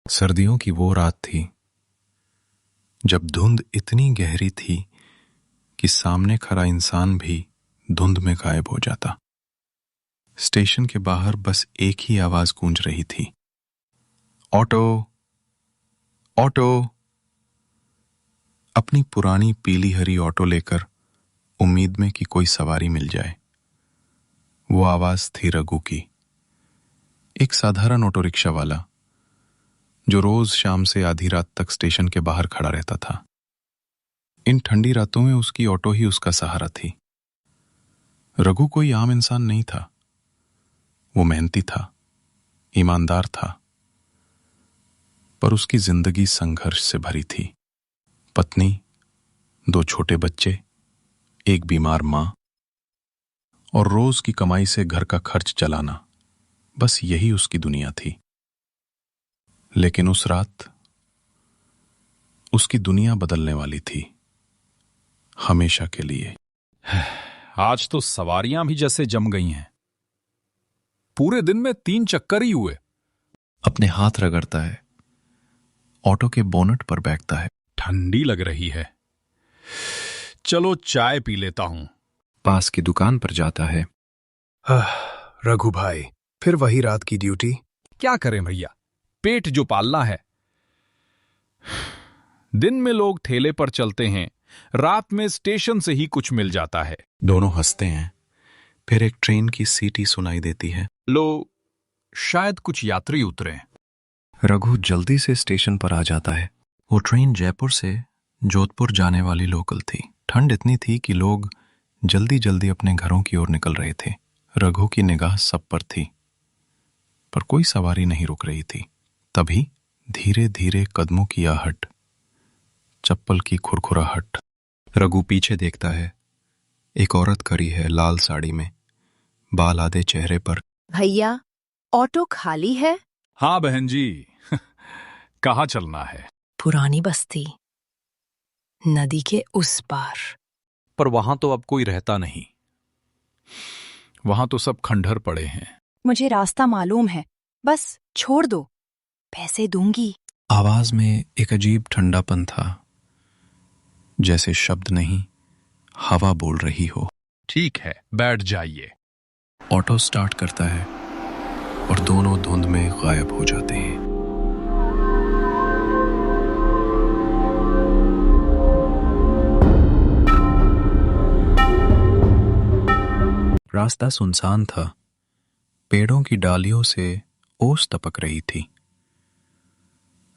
सर्दियों की वो रात थी जब धुंध इतनी गहरी थी कि सामने खड़ा इंसान भी धुंध में गायब हो जाता। स्टेशन के बाहर बस एक ही आवाज गूंज रही थी, ऑटो ऑटो। अपनी पुरानी पीली हरी ऑटो लेकर उम्मीद में कि कोई सवारी मिल जाए। वो आवाज थी रघु की, एक साधारण ऑटो रिक्शा वाला जो रोज शाम से आधी रात तक स्टेशन के बाहर खड़ा रहता था। इन ठंडी रातों में उसकी ऑटो ही उसका सहारा थी। रघु कोई आम इंसान नहीं था। वो मेहनती था, ईमानदार था, पर उसकी जिंदगी संघर्ष से भरी थी। पत्नी, 2 छोटे बच्चे, एक बीमार मां और रोज की कमाई से घर का खर्च चलाना, बस यही उसकी दुनिया थी। लेकिन उस रात उसकी दुनिया बदलने वाली थी, हमेशा के लिए। आज तो सवारियां भी जैसे जम गई हैं। पूरे दिन में 3 चक्कर ही हुए। अपने हाथ रगड़ता है, ऑटो के बोनट पर बैठता है। ठंडी लग रही है, चलो चाय पी लेता हूं। पास की दुकान पर जाता है। रघु भाई, फिर वही रात की ड्यूटी। क्या करें भैया, पेट जो पालना है। दिन में लोग ठेले पर चलते हैं, रात में स्टेशन से ही कुछ मिल जाता है। दोनों हंसते हैं। फिर एक ट्रेन की सीटी सुनाई देती है। लो, शायद कुछ यात्री उतरे। रघु जल्दी से स्टेशन पर आ जाता है। वो ट्रेन जयपुर से जोधपुर जाने वाली लोकल थी। ठंड इतनी थी कि लोग जल्दी जल्दी अपने घरों की ओर निकल रहे थे। रघु की निगाह सब पर थी, पर कोई सवारी नहीं रुक रही थी। तभी धीरे धीरे कदमों की आहट, चप्पल की खुरखुराहट। रघु पीछे देखता है। एक औरत खड़ी है, लाल साड़ी में, बाल आधे चेहरे पर। भैया, ऑटो खाली है? हाँ बहन जी, कहाँ चलना है? पुरानी बस्ती, नदी के उस पार। पर वहां तो अब कोई रहता नहीं। वहां तो सब खंडहर पड़े हैं। मुझे रास्ता मालूम है, बस छोड़ दो, पैसे दूंगी। आवाज में एक अजीब ठंडापन था, जैसे शब्द नहीं, हवा बोल रही हो। ठीक है, बैठ जाइए। ऑटो स्टार्ट करता है और दोनों धुंध में गायब हो जाते हैं। रास्ता सुनसान था। पेड़ों की डालियों से ओस टपक रही थी।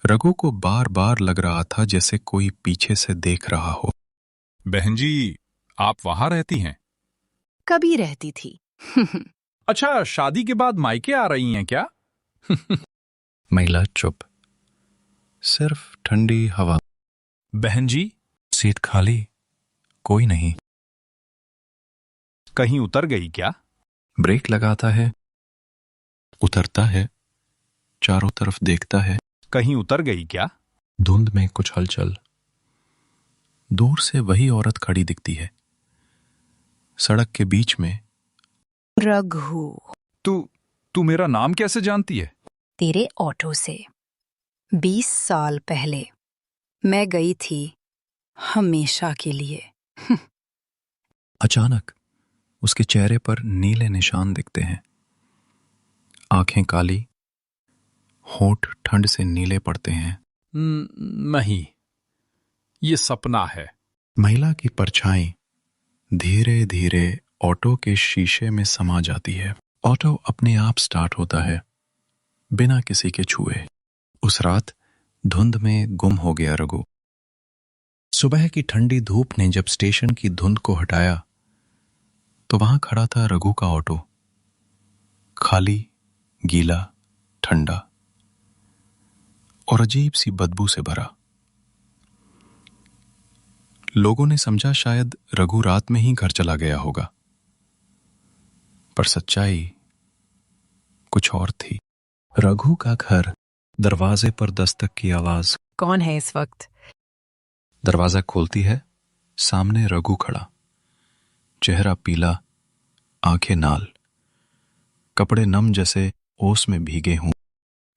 रघु को बार बार लग रहा था जैसे कोई पीछे से देख रहा हो। बहन जी, आप वहां रहती हैं? कभी रहती थी। अच्छा, शादी के बाद मायके आ रही हैं क्या? महिला चुप, सिर्फ ठंडी हवा। बहन जी, सीट खाली, कोई नहीं। कहीं उतर गई क्या? ब्रेक लगाता है, उतरता है, चारों तरफ देखता है। कहीं उतर गई क्या? धुंध में कुछ हलचल। दूर से वही औरत खड़ी दिखती है, सड़क के बीच में। रघु, तू मेरा नाम कैसे जानती है? तेरे ऑटो से 20 साल पहले मैं गई थी, हमेशा के लिए। अचानक उसके चेहरे पर नीले निशान दिखते हैं। आंखें काली, होंठ ठंड से नीले पड़ते हैं। नहीं, ये सपना है। महिला की परछाई धीरे धीरे ऑटो के शीशे में समा जाती है। ऑटो अपने आप स्टार्ट होता है, बिना किसी के छुए। उस रात धुंध में गुम हो गया रघु। सुबह की ठंडी धूप ने जब स्टेशन की धुंध को हटाया तो वहां खड़ा था रघु का ऑटो, खाली, गीला, ठंडा और अजीब सी बदबू से भरा। लोगों ने समझा शायद रघु रात में ही घर चला गया होगा, पर सच्चाई कुछ और थी। रघु का घर। दरवाजे पर दस्तक की आवाज। कौन है इस वक्त? दरवाजा खोलती है, सामने रघु खड़ा, चेहरा पीला, आंखें नाल, कपड़े नम जैसे ओस में भीगे हों।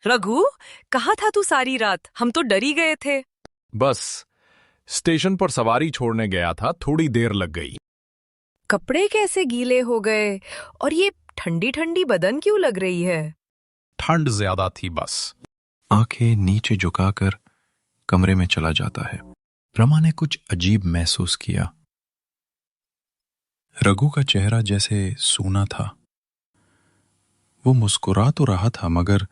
रघु, कहाँ था तू सारी रात? हम तो डर ही गए थे। बस स्टेशन पर सवारी छोड़ने गया था, थोड़ी देर लग गई। कपड़े कैसे गीले हो गए और ये ठंडी ठंडी बदन क्यों लग रही है? ठंड ज्यादा थी बस। आंखें नीचे झुकाकर कमरे में चला जाता है। रमा ने कुछ अजीब महसूस किया। रघु का चेहरा जैसे सूना था। वो मुस्कुरा तो रहा था मगर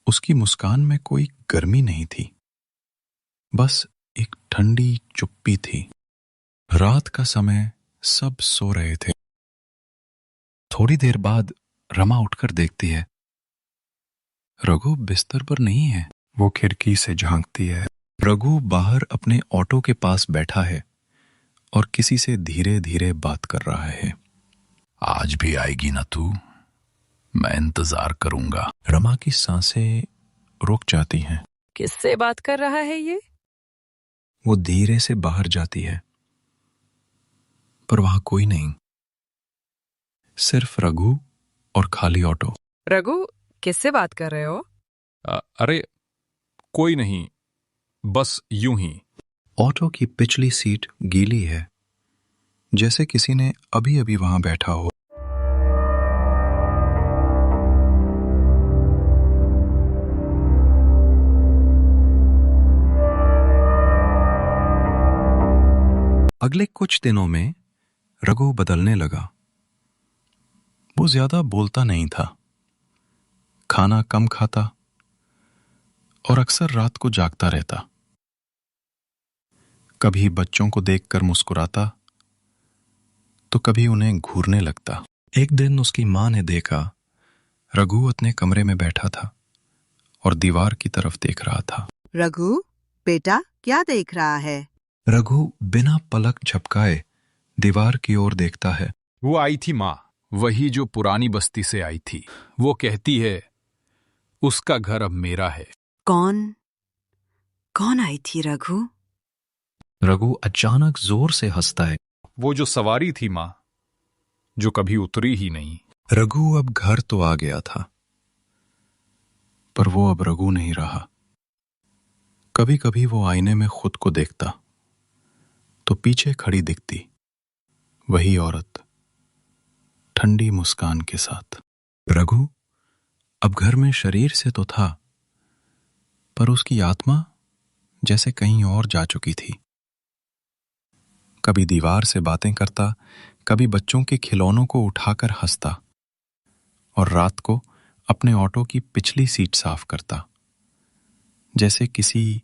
उसकी मुस्कान में कोई गर्मी नहीं थी, बस एक ठंडी चुप्पी थी। रात का समय सब सो रहे थे। थोड़ी देर बाद रमा उठकर देखती है, रघु बिस्तर पर नहीं है। वो खिड़की से झांकती है। रघु बाहर अपने ऑटो के पास बैठा है और किसी से धीरे धीरे बात कर रहा है। आज भी आएगी ना तू? मैं इंतजार करूंगा। रमा की सांसें रुक जाती हैं। किससे बात कर रहा है ये? वो धीरे से बाहर जाती है, पर वहां कोई नहीं, सिर्फ रघु और खाली ऑटो। रघु, किससे बात कर रहे हो? अरे कोई नहीं, बस यूं ही। ऑटो की पिछली सीट गीली है, जैसे किसी ने अभी अभी वहां बैठा हो। अगले कुछ दिनों में रघु बदलने लगा। वो ज्यादा बोलता नहीं था, खाना कम खाता और अक्सर रात को जागता रहता। कभी बच्चों को देखकर मुस्कुराता तो कभी उन्हें घूरने लगता। एक दिन उसकी मां ने देखा, रघु अपने कमरे में बैठा था और दीवार की तरफ देख रहा था। रघु, बेटा क्या देख रहा है? रघु बिना पलक झपकाए दीवार की ओर देखता है। वो आई थी माँ, वही जो पुरानी बस्ती से आई थी। वो कहती है उसका घर अब मेरा है। कौन आई थी रघु? रघु अचानक जोर से हंसता है। वो जो सवारी थी माँ, जो कभी उतरी ही नहीं। रघु अब घर तो आ गया था, पर वो अब रघु नहीं रहा। कभी कभी वो आईने में खुद को देखता तो पीछे खड़ी दिखती वही औरत, ठंडी मुस्कान के साथ। रघु अब घर में शरीर से तो था, पर उसकी आत्मा जैसे कहीं और जा चुकी थी। कभी दीवार से बातें करता, कभी बच्चों के खिलौनों को उठाकर हंसता और रात को अपने ऑटो की पिछली सीट साफ करता, जैसे किसी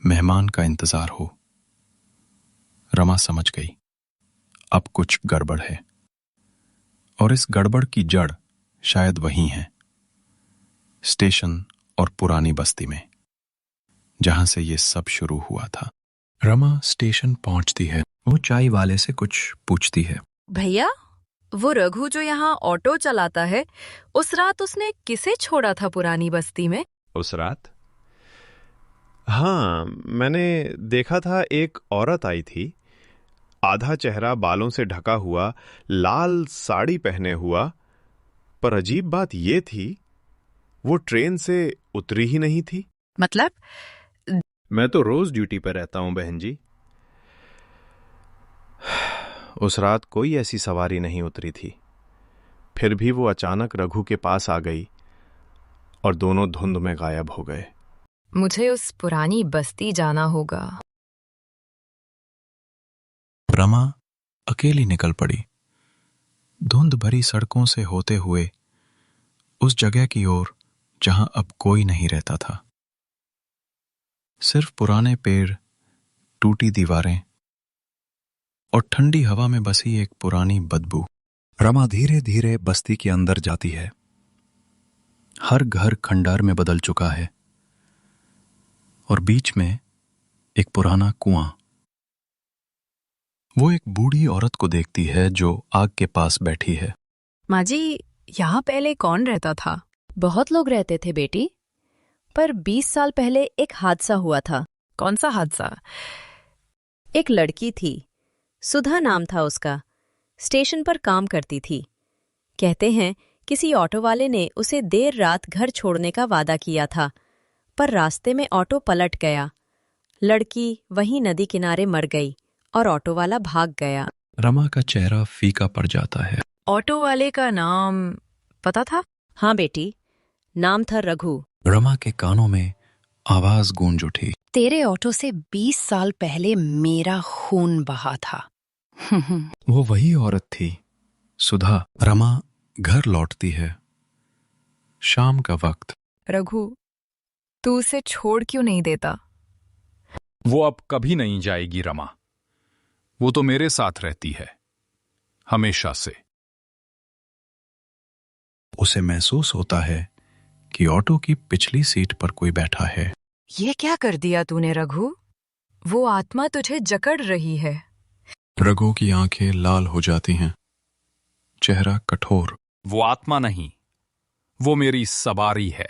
मेहमान का इंतजार हो। रमा समझ गई, अब कुछ गड़बड़ है, और इस गड़बड़ की जड़ शायद वही है, स्टेशन और पुरानी बस्ती में, जहां से ये सब शुरू हुआ था। रमा स्टेशन पहुंचती है। वो चाय वाले से कुछ पूछती है। भैया, वो रघु जो यहाँ ऑटो चलाता है, उस रात उसने किसे छोड़ा था पुरानी बस्ती में? उस रात? हाँ, मैंने देखा था। एक औरत आई थी, आधा चेहरा बालों से ढका हुआ, लाल साड़ी पहने हुआ। पर अजीब बात ये थी, वो ट्रेन से उतरी ही नहीं थी। मतलब? मैं तो रोज ड्यूटी पर रहता हूं बहन जी। उस रात कोई ऐसी सवारी नहीं उतरी थी। फिर भी वो अचानक रघु के पास आ गई और दोनों धुंध में गायब हो गए। मुझे उस पुरानी बस्ती जाना होगा। रमा अकेली निकल पड़ी, धुंध भरी सड़कों से होते हुए उस जगह की ओर जहां अब कोई नहीं रहता था। सिर्फ पुराने पेड़, टूटी दीवारें और ठंडी हवा में बसी एक पुरानी बदबू। रमा धीरे धीरे बस्ती के अंदर जाती है। हर घर खंडार में बदल चुका है और बीच में एक पुराना कुआं। वो एक बूढ़ी औरत को देखती है जो आग के पास बैठी है। माँ जी, यहाँ पहले कौन रहता था? बहुत लोग रहते थे बेटी, पर 20 साल पहले एक हादसा हुआ था। कौन सा हादसा? एक लड़की थी, सुधा नाम था उसका, स्टेशन पर काम करती थी। कहते हैं किसी ऑटो वाले ने उसे देर रात घर छोड़ने का वादा किया था, पर रास्ते में ऑटो पलट गया। लड़की वहीं नदी किनारे मर गई और ऑटो वाला भाग गया। रमा का चेहरा फीका पड़ जाता है। ऑटो वाले का नाम पता था? हाँ बेटी, नाम था रघु। रमा के कानों में आवाज गूंज उठी। तेरे ऑटो से 20 साल पहले मेरा खून बहा था। वो वही औरत थी, सुधा। रमा घर लौटती है। शाम का वक्त। रघु, तू उसे छोड़ क्यों नहीं देता? वो अब कभी नहीं जाएगी रमा। वो तो मेरे साथ रहती है, हमेशा से। उसे महसूस होता है कि ऑटो की पिछली सीट पर कोई बैठा है। ये क्या कर दिया तूने रघु? वो आत्मा तुझे जकड़ रही है। रघु की आंखें लाल हो जाती हैं, चेहरा कठोर। वो आत्मा नहीं, वो मेरी सवारी है।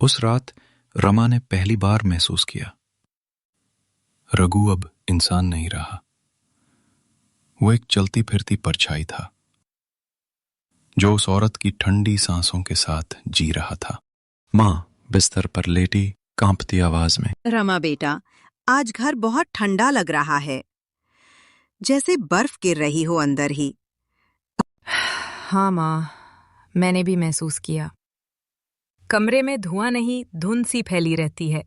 उस रात रमा ने पहली बार महसूस किया, रघु अब इंसान नहीं रहा। वो एक चलती फिरती परछाई था, जो उस औरत की ठंडी सांसों के साथ जी रहा था। मां बिस्तर पर लेटी कांपती आवाज में, रमा बेटा, आज घर बहुत ठंडा लग रहा है, जैसे बर्फ गिर रही हो अंदर ही। हाँ माँ, मैंने भी महसूस किया। कमरे में धुआं नहीं, धुंध सी फैली रहती है।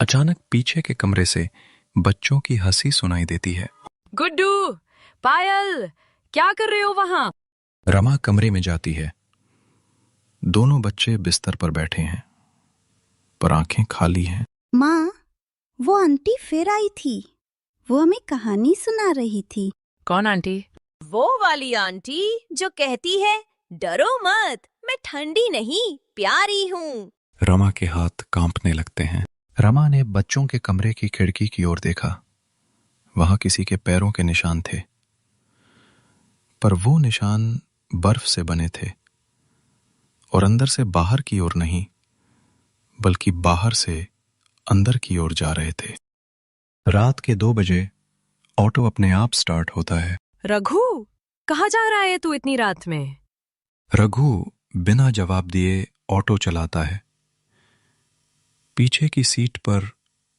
अचानक पीछे के कमरे से बच्चों की हंसी सुनाई देती है। गुड्डू, पायल, क्या कर रहे हो वहां? रमा कमरे में जाती है। दोनों बच्चे बिस्तर पर बैठे हैं, पर आंखें खाली हैं। माँ, वो आंटी फिर आई थी। वो हमें कहानी सुना रही थी। कौन आंटी? वो वाली आंटी जो कहती है, डरो मत, मैं ठंडी नहीं, प्यारी हूँ। रमा के हाथ कांपने लगते हैं। रमा ने बच्चों के कमरे की खिड़की की ओर देखा। वहां किसी के पैरों के निशान थे, पर वो निशान बर्फ से बने थे और अंदर से बाहर की ओर नहीं, बल्कि बाहर से अंदर की ओर जा रहे थे। रात के 2 बजे ऑटो अपने आप स्टार्ट होता है। रघु, कहाँ जा रहा है तू इतनी रात में? रघु बिना जवाब दिए ऑटो चलाता है। पीछे की सीट पर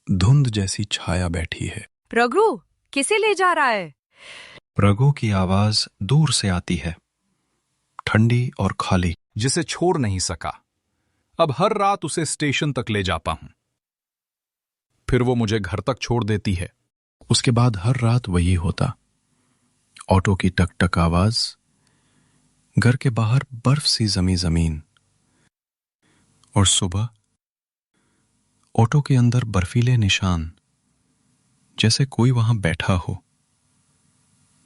धुंध जैसी छाया बैठी है। रघु, किसे ले जा रहा है? रघु की आवाज दूर से आती है, ठंडी और खाली। जिसे छोड़ नहीं सका, अब हर रात उसे स्टेशन तक ले जाता हूं, फिर वो मुझे घर तक छोड़ देती है। उसके बाद हर रात वही होता। ऑटो की टक टक आवाज, घर के बाहर बर्फ सी जमी जमीन, और सुबह ऑटो के अंदर बर्फीले निशान, जैसे कोई वहां बैठा हो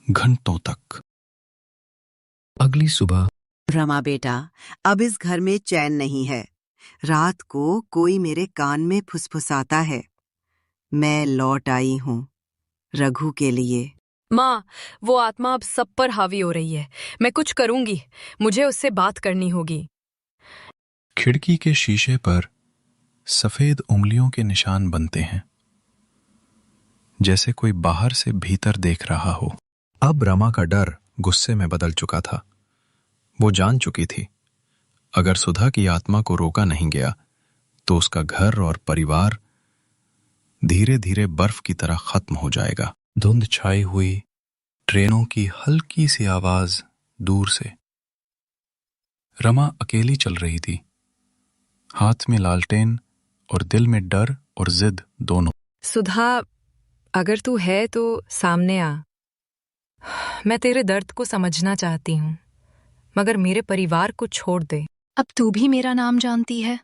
घंटों तक। अगली सुबह। रमा बेटा, अब इस घर में चैन नहीं है। रात को कोई मेरे कान में फुसफुसाता है, मैं लौट आई हूँ रघु के लिए। माँ, वो आत्मा अब सब पर हावी हो रही है। मैं कुछ करूंगी, मुझे उससे बात करनी होगी। खिड़की के शीशे पर सफेद उंगलियों के निशान बनते हैं, जैसे कोई बाहर से भीतर देख रहा हो। अब रमा का डर गुस्से में बदल चुका था। वो जान चुकी थी, अगर सुधा की आत्मा को रोका नहीं गया तो उसका घर और परिवार धीरे धीरे बर्फ की तरह खत्म हो जाएगा। धुंध छाई हुई, ट्रेनों की हल्की सी आवाज दूर से। रमा अकेली चल रही थी, हाथ में लालटेन और दिल में डर और जिद दोनों। सुधा, अगर तू है तो सामने आ। मैं तेरे दर्द को समझना चाहती हूँ, मगर मेरे परिवार को छोड़ दे। अब तू भी मेरा नाम जानती है,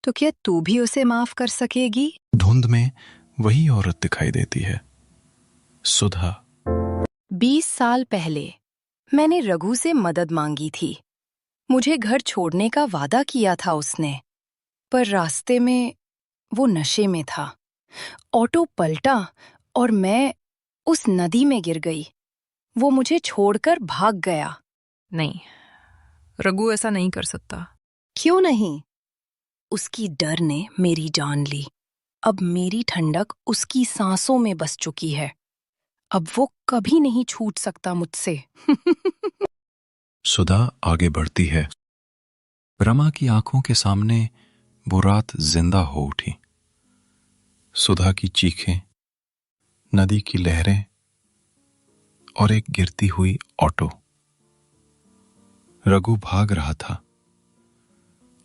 तो क्या तू भी उसे माफ कर सकेगी? धुंध में वही औरत दिखाई देती है, सुधा। 20 साल पहले मैंने रघु से मदद मांगी थी। मुझे घर छोड़ने का वादा किया था उसने, पर रास्ते में वो नशे में था। ऑटो पलटा और मैं उस नदी में गिर गई। वो मुझे छोड़कर भाग गया। नहीं, रघु ऐसा नहीं कर सकता। क्यों नहीं? उसकी डर ने मेरी जान ली। अब मेरी ठंडक उसकी सांसों में बस चुकी है। अब वो कभी नहीं छूट सकता मुझसे। सुधा आगे बढ़ती है। रमा की आंखों के सामने वो रात जिंदा हो उठी। सुधा की चीखें, नदी की लहरें और एक गिरती हुई ऑटो। रघु भाग रहा था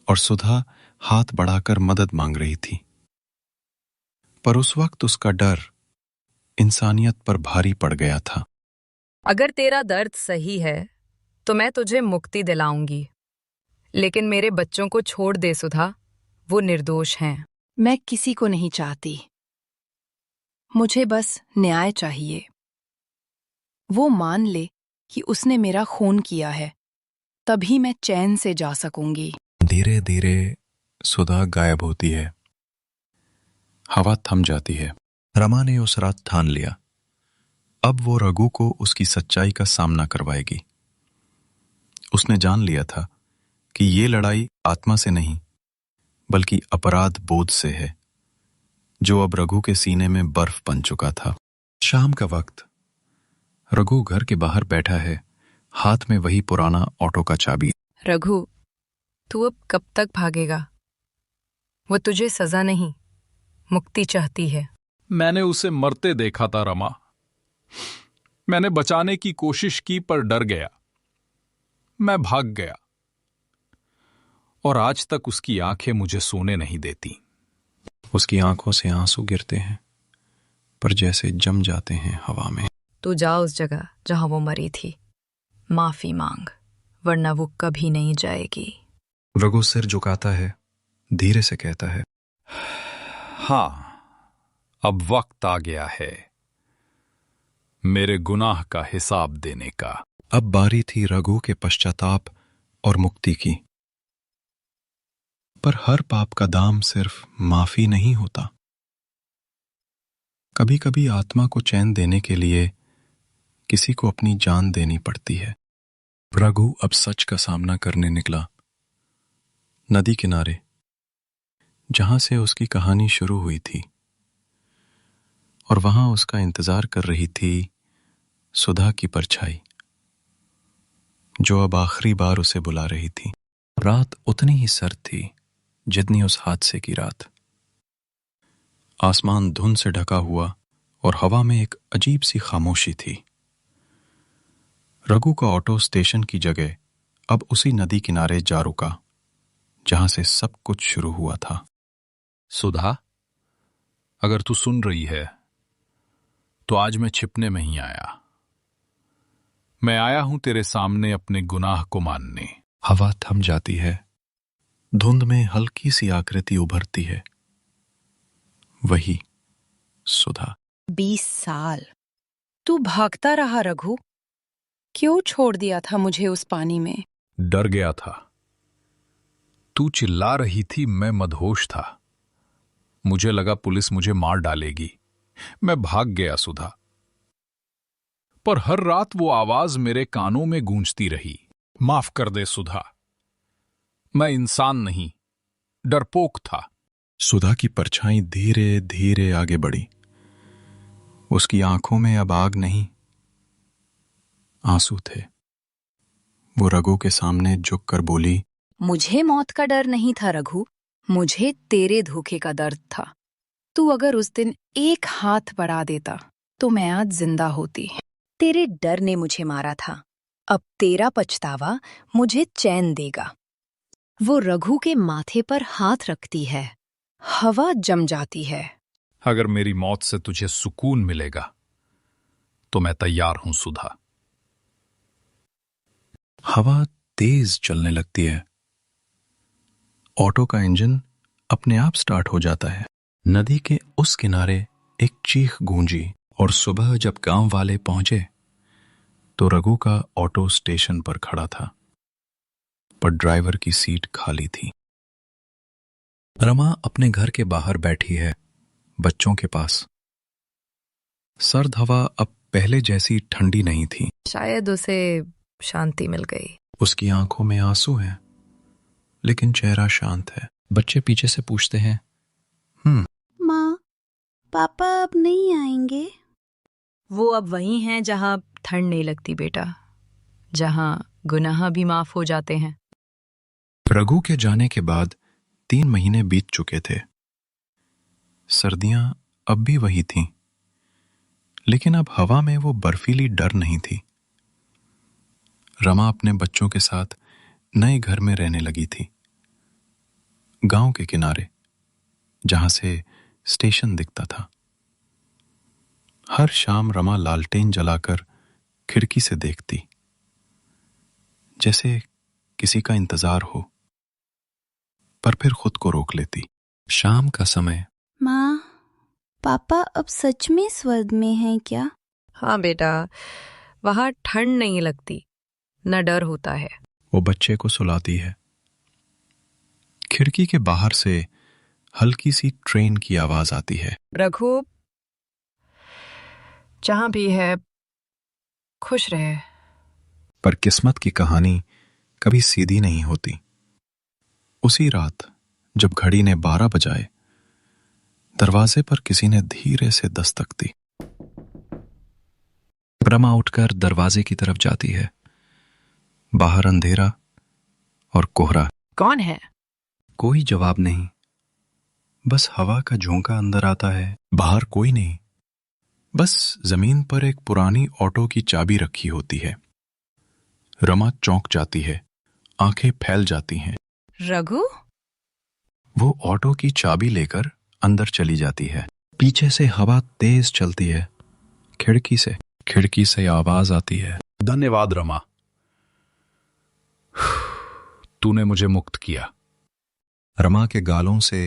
और सुधा हाथ बढ़ाकर मदद मांग रही थी, पर उस वक्त उसका डर इंसानियत पर भारी पड़ गया था। अगर तेरा दर्द सही है तो मैं तुझे मुक्ति दिलाऊंगी, लेकिन मेरे बच्चों को छोड़ दे सुधा, वो निर्दोष हैं। मैं किसी को नहीं चाहती, मुझे बस न्याय चाहिए। वो मान ले कि उसने मेरा खून किया है, तभी मैं चैन से जा सकूंगी। धीरे धीरे सुधा गायब होती है। हवा थम जाती है। रमा ने उस रात ठान लिया, अब वो रघु को उसकी सच्चाई का सामना करवाएगी। उसने जान लिया था कि ये लड़ाई आत्मा से नहीं बल्कि अपराध बोध से है, जो अब रघु के सीने में बर्फ बन चुका था। शाम का वक्त, रघु घर के बाहर बैठा है, हाथ में वही पुराना ऑटो का चाबी। रघु, तू अब कब तक भागेगा? वो तुझे सजा नहीं, मुक्ति चाहती है। मैंने उसे मरते देखा था रमा। मैंने बचाने की कोशिश की पर डर गया। मैं भाग गया और आज तक उसकी आंखें मुझे सोने नहीं देती। उसकी आंखों से आंसू गिरते हैं, पर जैसे जम जाते हैं हवा में। तू जा उस जगह जहां वो मरी थी, माफी मांग, वरना वो कभी नहीं जाएगी। रघु सिर झुकाता है, धीरे से कहता है, हां, अब वक्त आ गया है मेरे गुनाह का हिसाब देने का। अब बारी थी रघु के पश्चाताप और मुक्ति की। पर हर पाप का दाम सिर्फ माफी नहीं होता। कभी कभी आत्मा को चैन देने के लिए किसी को अपनी जान देनी पड़ती है। रघु अब सच का सामना करने निकला। नदी किनारे, जहां से उसकी कहानी शुरू हुई थी, और वहां उसका इंतजार कर रही थी सुधा की परछाई, जो अब आखिरी बार उसे बुला रही थी। रात उतनी ही सर्द थी जितनी उस हादसे की रात। आसमान धुंध से ढका हुआ और हवा में एक अजीब सी खामोशी थी। रघु का ऑटो स्टेशन की जगह अब उसी नदी किनारे जा रुका जहां से सब कुछ शुरू हुआ था। सुधा, अगर तू सुन रही है तो आज मैं छिपने में ही आया। मैं आया हूं तेरे सामने अपने गुनाह को मानने। हवा थम जाती है, धुंध में हल्की सी आकृति उभरती है, वही सुधा। 20 साल तू भागता रहा रघु, क्यों छोड़ दिया था मुझे उस पानी में? डर गया था। तू चिल्ला रही थी, मैं मदहोश था। मुझे लगा पुलिस मुझे मार डालेगी। मैं भाग गया सुधा, पर हर रात वो आवाज मेरे कानों में गूंजती रही। माफ कर दे सुधा, मैं इंसान नहीं, डरपोक था। सुधा की परछाई धीरे धीरे आगे बढ़ी। उसकी आंखों में अब आग नहीं, आंसू थे। वो रघु के सामने झुककर बोली, मुझे मौत का डर नहीं था रघु, मुझे तेरे धोखे का दर्द था। तू अगर उस दिन एक हाथ बढ़ा देता तो मैं आज जिंदा होती। तेरे डर ने मुझे मारा था, अब तेरा पछतावा मुझे चैन देगा। वो रघु के माथे पर हाथ रखती है, हवा जम जाती है। अगर मेरी मौत से तुझे सुकून मिलेगा तो मैं तैयार हूं सुधा। हवा तेज चलने लगती है। ऑटो का इंजन अपने आप स्टार्ट हो जाता है। नदी के उस किनारे एक चीख गूंजी और सुबह जब गांव वाले पहुंचे तो रघु का ऑटो स्टेशन पर खड़ा था, पर ड्राइवर की सीट खाली थी। रमा अपने घर के बाहर बैठी है, बच्चों के पास। सर्द हवा अब पहले जैसी ठंडी नहीं थी। शायद उसे शांति मिल गई। उसकी आंखों में आंसू हैं, लेकिन चेहरा शांत है। बच्चे पीछे से पूछते हैं, माँ, पापा अब नहीं आएंगे? वो अब वही हैं जहां ठंड नहीं लगती बेटा, जहां गुनाह भी माफ हो जाते हैं। रघु के जाने के बाद 3 महीने बीत चुके थे। सर्दियां अब भी वही थीं, लेकिन अब हवा में वो बर्फीली डर नहीं थी। रमा अपने बच्चों के साथ नए घर में रहने लगी थी, गांव के किनारे, जहां से स्टेशन दिखता था। हर शाम रमा लालटेन जलाकर खिड़की से देखती, जैसे किसी का इंतजार हो, पर फिर खुद को रोक लेती। शाम का समय। माँ, पापा अब सच में स्वर्ग में हैं क्या? हाँ बेटा, वहां ठंड नहीं लगती, न डर होता है। वो बच्चे को सुलाती है। खिड़की के बाहर से हल्की सी ट्रेन की आवाज आती है। रघु, जहां भी है, खुश रहे। पर किस्मत की कहानी कभी सीधी नहीं होती। उसी रात जब घड़ी ने 12 बजाए, दरवाजे पर किसी ने धीरे से दस्तक दी। रमा उठकर दरवाजे की तरफ जाती है। बाहर अंधेरा और कोहरा। कौन है? कोई जवाब नहीं, बस हवा का झोंका अंदर आता है। बाहर कोई नहीं, बस जमीन पर एक पुरानी ऑटो की चाबी रखी होती है। रमा चौंक जाती है, आंखें फैल जाती हैं। रघु? वो ऑटो की चाबी लेकर अंदर चली जाती है। पीछे से हवा तेज चलती है। खिड़की से आवाज आती है। धन्यवाद रमा, तूने मुझे मुक्त किया। रमा के गालों से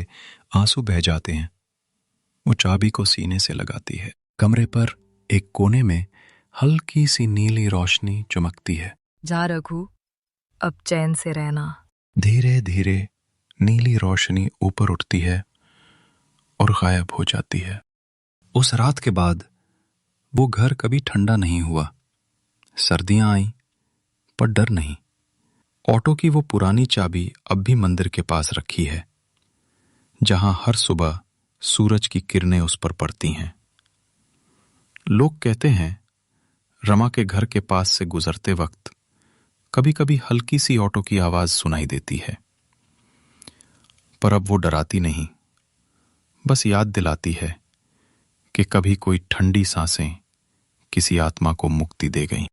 आंसू बह जाते हैं। वो चाबी को सीने से लगाती है। कमरे पर एक कोने में हल्की सी नीली रोशनी चमकती है। जा रघु, अब चैन से रहना। धीरे धीरे नीली रोशनी ऊपर उठती है और गायब हो जाती है। उस रात के बाद वो घर कभी ठंडा नहीं हुआ। सर्दियां आईं, पर डर नहीं। ऑटो की वो पुरानी चाबी अब भी मंदिर के पास रखी है, जहां हर सुबह सूरज की किरणें उस पर पड़ती हैं। लोग कहते हैं रमा के घर के पास से गुजरते वक्त कभी कभी हल्की सी ऑटो की आवाज सुनाई देती है, पर अब वो डराती नहीं, बस याद दिलाती है कि कभी कोई ठंडी सांसें किसी आत्मा को मुक्ति दे गईं।